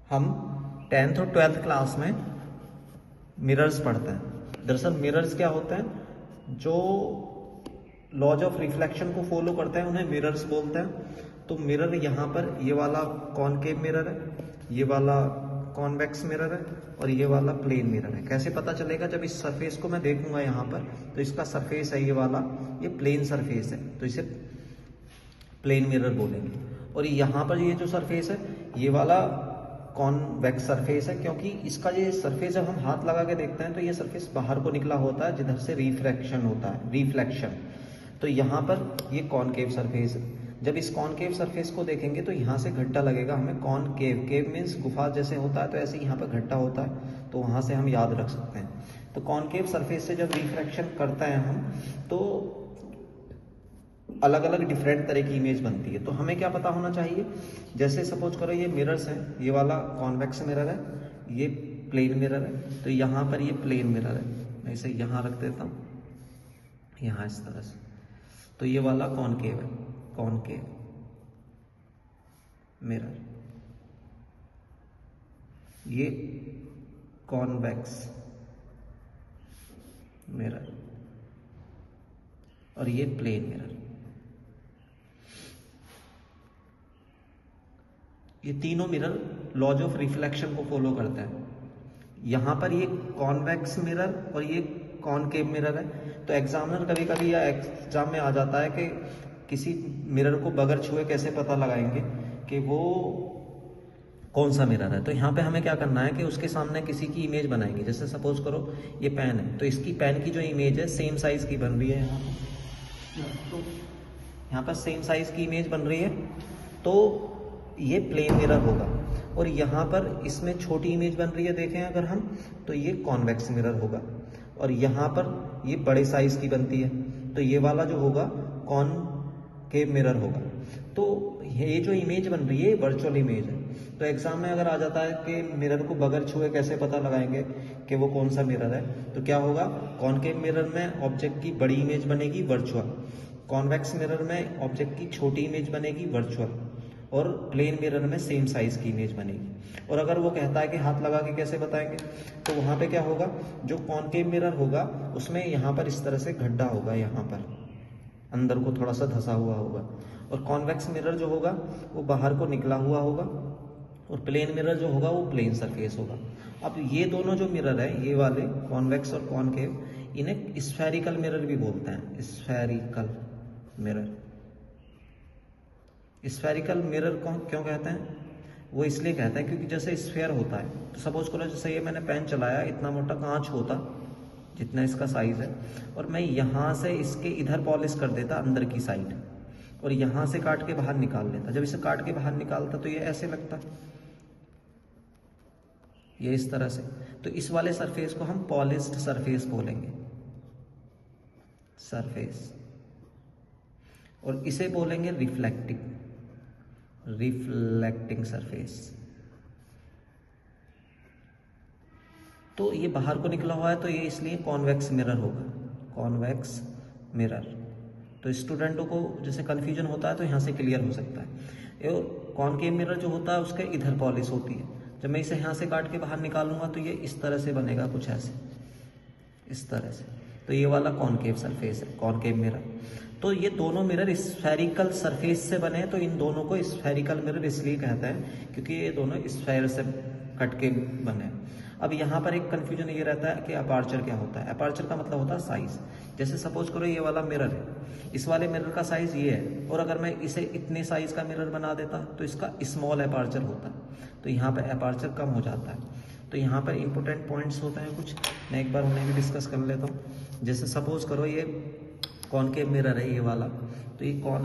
हम 10th और 12th class में मिरर्स पढ़ते हैं। दरअसल मिरर्स क्या होते हैं, जो लॉज ऑफ रिफ्लेक्शन को फॉलो करते हैं उन्हें मिरर्स बोलते हैं। तो मिरर यहाँ पर ये वाला कॉनकेव मिरर है, ये वाला कॉन्वेक्स मिरर है और ये वाला प्लेन मिरर है। कैसे पता चलेगा, जब इस सरफेस को मैं देखूंगा यहाँ पर तो इसका सरफेस है ये वाला, ये प्लेन सरफेस है तो इसे प्लेन मिरर बोलेंगे। और यहाँ पर ये जो सरफेस है ये वाला कॉन्वेक्स सरफेस है, क्योंकि इसका ये सरफेस जब हम हाथ लगा के देखते हैं तो ये सरफेस बाहर को निकला होता है जिधर से रिफ्रैक्शन होता है, रिफ्लेक्शन। तो यहाँ पर ये कॉनकेव सरफेस है। जब इस कॉनकेव सरफेस को देखेंगे तो यहाँ से घट्टा लगेगा हमें। कॉनकेव, केव मीन्स गुफा जैसे होता है, तो ऐसे यहाँ पर घट्टा होता है, तो वहाँ से हम याद रख सकते हैं। तो कॉनकेव सरफेस से जब रिफ्रैक्शन करते हैं हम तो अलग अलग डिफरेंट तरह की इमेज बनती है। तो हमें क्या पता होना चाहिए, जैसे सपोज करो ये मिरर्स हैं, ये वाला कॉन्वेक्स मिरर है, ये प्लेन मिरर है। तो यहाँ पर ये प्लेन मिरर है, मैं इसे यहाँ रख देता हूँ, यहाँ इस तरह से। तो ये वाला कॉनकेव है, कॉनकेव मिरर। ये कॉन्वेक्स मिरर और ये प्लेन मिरर। ये तीनों मिरर लॉज ऑफ रिफ्लेक्शन को फॉलो करते हैं। यहाँ पर ये कॉन्वेक्स मिरर और ये कॉनकेव मिरर है। तो एग्जामिनर कभी कभी या एग्जाम में आ जाता है कि किसी मिरर को बगैर छुए कैसे पता लगाएंगे कि वो कौन सा मिरर है। तो यहाँ पे हमें क्या करना है कि उसके सामने किसी की इमेज बनाएंगे। जैसे सपोज करो ये पेन है, तो इसकी पेन की जो इमेज है सेम साइज की बन रही है यहाँ पर, तो यहाँ पर सेम साइज की इमेज बन रही है, तो ये प्लेन मिरर होगा। और यहाँ पर इसमें छोटी इमेज बन रही है, देखें अगर हम, तो ये कॉन्वेक्स मिरर होगा। और यहाँ पर ये बड़े साइज की बनती है, तो ये वाला जो होगा कॉनकेव मिरर होगा। तो ये जो इमेज बन रही है वर्चुअल इमेज है। तो एग्जाम में अगर आ जाता है कि मिरर को बगैर छुए कैसे पता लगाएंगे कि वो कौन सा मिरर है, तो क्या होगा, कॉनकेव मिरर में ऑब्जेक्ट की बड़ी इमेज बनेगी वर्चुअल, कॉन्वेक्स मिरर में ऑब्जेक्ट की छोटी इमेज बनेगी वर्चुअल, और प्लेन मिरर में सेम साइज की इमेज बनेगी। और अगर वो कहता है कि हाथ लगा के कैसे बताएंगे, तो वहां पे क्या होगा, जो कॉनकेव मिरर होगा उसमें यहाँ पर इस तरह से गड्ढा होगा, यहाँ पर अंदर को थोड़ा सा धंसा हुआ होगा। और कॉन्वेक्स मिरर जो होगा वो बाहर को निकला हुआ होगा, और प्लेन मिरर जो होगा वो प्लेन सरफेस होगा। अब ये दोनों जो मिरर है, ये वाले कॉन्वेक्स और कॉनकेव, इन्हें स्फेरिकल मिरर भी बोलते हैं। स्फेरिकल मिरर, स्फेरिकल मिरर को क्यों कहते हैं, वो इसलिए कहते हैं क्योंकि जैसे स्फेयर होता है, तो सपोज करो जैसे ये मैंने पेन चलाया, इतना मोटा कांच होता जितना इसका साइज है, और मैं यहाँ से इसके इधर पॉलिश कर देता अंदर की साइड, और यहाँ से काट के बाहर निकाल लेता। जब इसे काट के बाहर निकालता तो ये ऐसे लगता, ये इस तरह से। तो इस वाले सरफेस को हम पॉलिश्ड सरफेस बोलेंगे, सरफेस। और इसे बोलेंगे रिफ्लेक्टिव, रिफ्लेक्टिंग सरफेस। तो ये बाहर को निकला हुआ है, तो ये इसलिए कॉन्वेक्स मिरर होगा, कॉन्वेक्स मिरर। तो स्टूडेंटों को जैसे कन्फ्यूजन होता है तो यहाँ से क्लियर हो सकता है। और कॉनकेव मिरर जो होता है उसके इधर पॉलिश होती है। जब मैं इसे यहाँ से काट के बाहर निकालूंगा तो ये इस तरह से बनेगा, कुछ ऐसे, इस तरह से। तो ये वाला कॉनकेव सरफेस है, कॉनकेव मिरर। तो ये दोनों मिरर स्फेरिकल सरफेस से बने, तो इन दोनों को स्फेरिकल मिरर इसलिए कहते हैं क्योंकि ये दोनों स्फेयर से कट के बने। अब यहाँ पर एक कंफ्यूजन ये रहता है कि अपर्चर क्या होता है। अपर्चर का मतलब होता है साइज। जैसे सपोज करो ये वाला मिरर है, इस वाले मिरर का साइज ये है, और अगर मैं इसे इतने साइज का मिरर बना देता तो इसका स्मॉल अपर्चर होता, तो यहाँ पर अपर्चर कम हो जाता है। तो यहाँ पर इंपॉर्टेंट पॉइंट्स होते हैं कुछ, मैं एक बार उन्हें भी डिस्कस कर लेता हूँ। जैसे सपोज करो ये कॉनकेव मिरर है ये वाला, तो ये कॉन